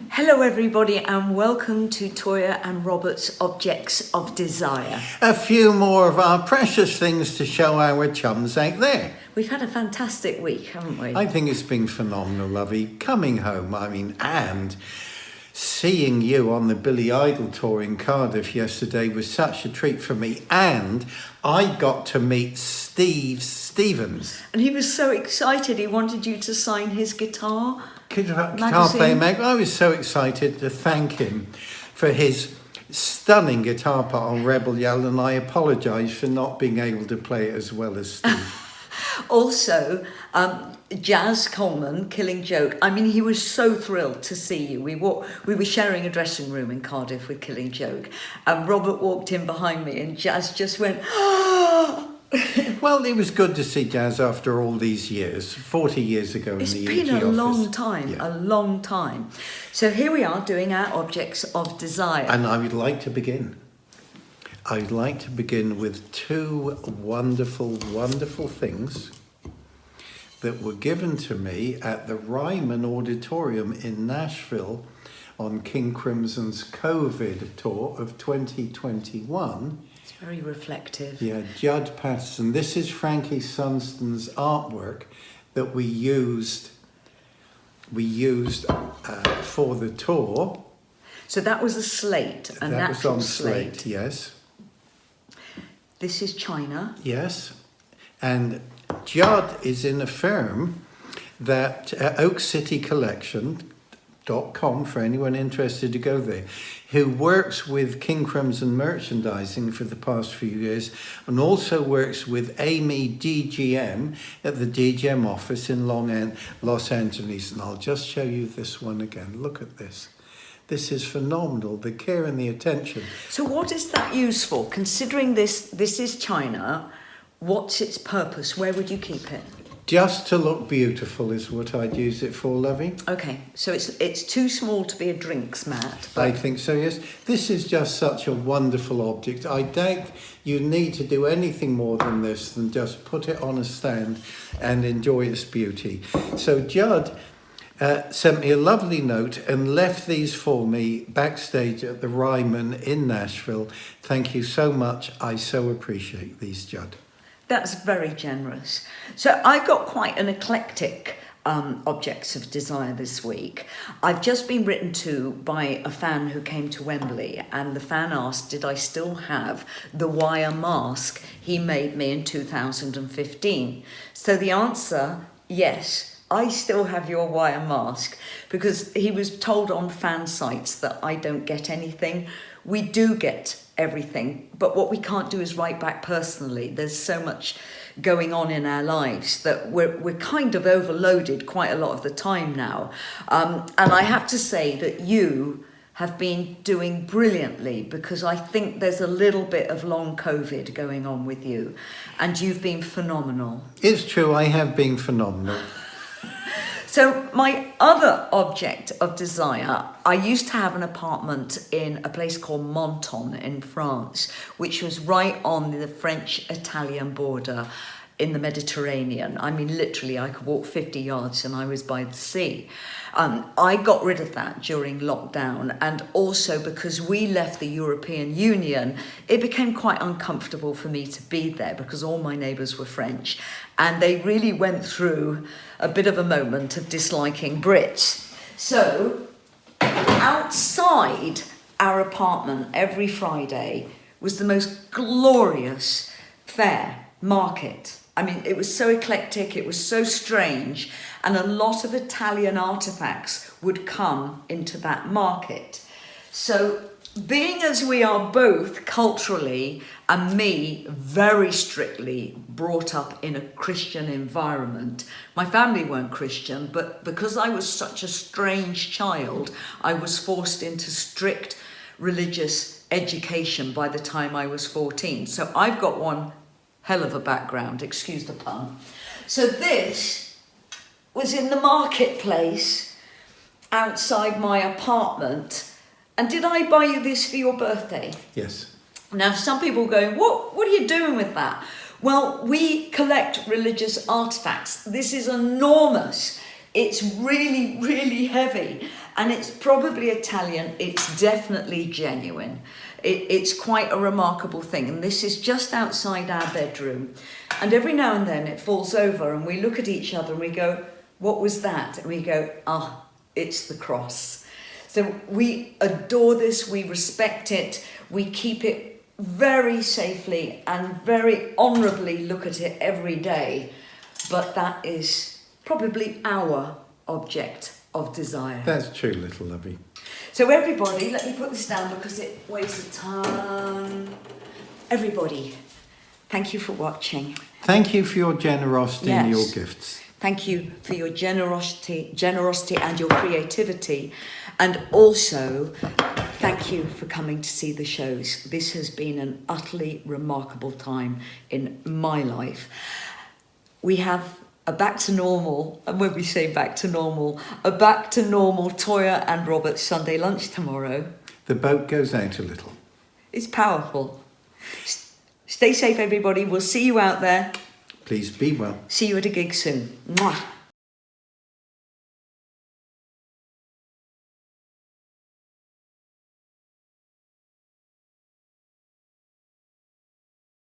Hello everybody and welcome to Toyah and Robert's Objects of Desire. A few more of our precious things to show our chums out there. We've had a fantastic week, haven't we? I think it's been phenomenal, lovey. Coming home, and seeing you on the Billy Idol tour in Cardiff yesterday was such a treat for me. And I got to meet Steve Stevens. And he was so excited, he wanted you to sign his guitar Guitar player mag. I was so excited to thank him for his stunning guitar part on Rebel Yell, and I apologise for not being able to play it as well as Steve. Also, Jazz Coleman, Killing Joke. I mean, he was so thrilled to see you. We were sharing a dressing room in Cardiff with Killing Joke, and Robert walked in behind me, and Jazz just went, "Oh!" Well, it was good to see Jazz after all these years, 40 years ago in the EG office. It's been a long time, a long time. So here we are doing our Objects of Desire. And I would like to begin. I would like to begin with two wonderful, wonderful things that were given to me at the Ryman Auditorium in Nashville on King Crimson's COVID tour of 2021. It's very reflective. Yeah, Judd Patterson. This is Frankie Sunston's artwork that we used for the tour. So that was a slate, a that natural was on slate. Yes. This is China. Yes, and Judd is in a firm that Oak City Collection.com for anyone interested to go there, who works with King Crimson merchandising for the past few years, and also works with Amy DGM at the DGM office in Los Angeles. And I'll just show you this one again. Look at this. This is phenomenal, the care and the attention. So what is that used for? Considering this is China, what's its purpose? Where would you keep it? Just to look beautiful is what I'd use it for, lovey. Okay, so it's too small to be a drinks mat. I think so, yes. This is just such a wonderful object. I doubt you need to do anything more than this than just put it on a stand and enjoy its beauty. So Judd sent me a lovely note and left these for me backstage at the Ryman in Nashville. Thank you so much. I so appreciate these, Judd. That's very generous. So I've got quite an eclectic Objects of Desire this week. I've just been written to by a fan who came to Wembley, and the fan asked, did I still have the wire mask he made me in 2015? So the answer, yes. I still have your wire mask, because he was told on fan sites that I don't get anything. We do get everything, but what we can't do is write back personally. There's so much going on in our lives that we're kind of overloaded quite a lot of the time now. And I have to say that you have been doing brilliantly, because I think there's a little bit of long COVID going on with you, and you've been phenomenal. It's true, I have been phenomenal. So my other object of desire, I used to have an apartment in a place called Menton in France, which was right on the French-Italian border in the Mediterranean. I mean, literally, I could walk 50 yards and I was by the sea. I got rid of that during lockdown, and also because we left the European Union, it became quite uncomfortable for me to be there because all my neighbours were French, and they really went through a bit of a moment of disliking Brits. So outside our apartment every Friday was the most glorious fair market. I mean, it was so eclectic, it was so strange, and a lot of Italian artifacts would come into that market. So, being as we are both culturally, and me very strictly brought up in a Christian environment, my family weren't Christian, but because I was such a strange child, I was forced into strict religious education by the time I was 14. So I've got one hell of a background, excuse the pun. So this was in the marketplace outside my apartment. And did I buy you this for your birthday? Yes. Now, some people are going, what are you doing with that? Well, we collect religious artifacts. This is enormous. It's really, really heavy. And it's probably Italian, it's definitely genuine. It's quite a remarkable thing. And this is just outside our bedroom. And every now and then it falls over and we look at each other and we go, what was that? And we go, it's the cross. So we adore this, we respect it, we keep it very safely and very honourably look at it every day. But that is probably our object of desire. That's true, little lovey. So everybody, let me put this down because it weighs a ton. Everybody, thank you for watching. Thank you for your generosity and your gifts. Thank you for your generosity and your creativity. And also, thank you for coming to see the shows. This has been an utterly remarkable time in my life. We have a back to normal, and when we say back to normal, a back to normal Toyah and Robert Sunday lunch tomorrow. The boat goes out a little. It's powerful. Stay safe, everybody. We'll see you out there. Please be well. See you at a gig soon. Mwah.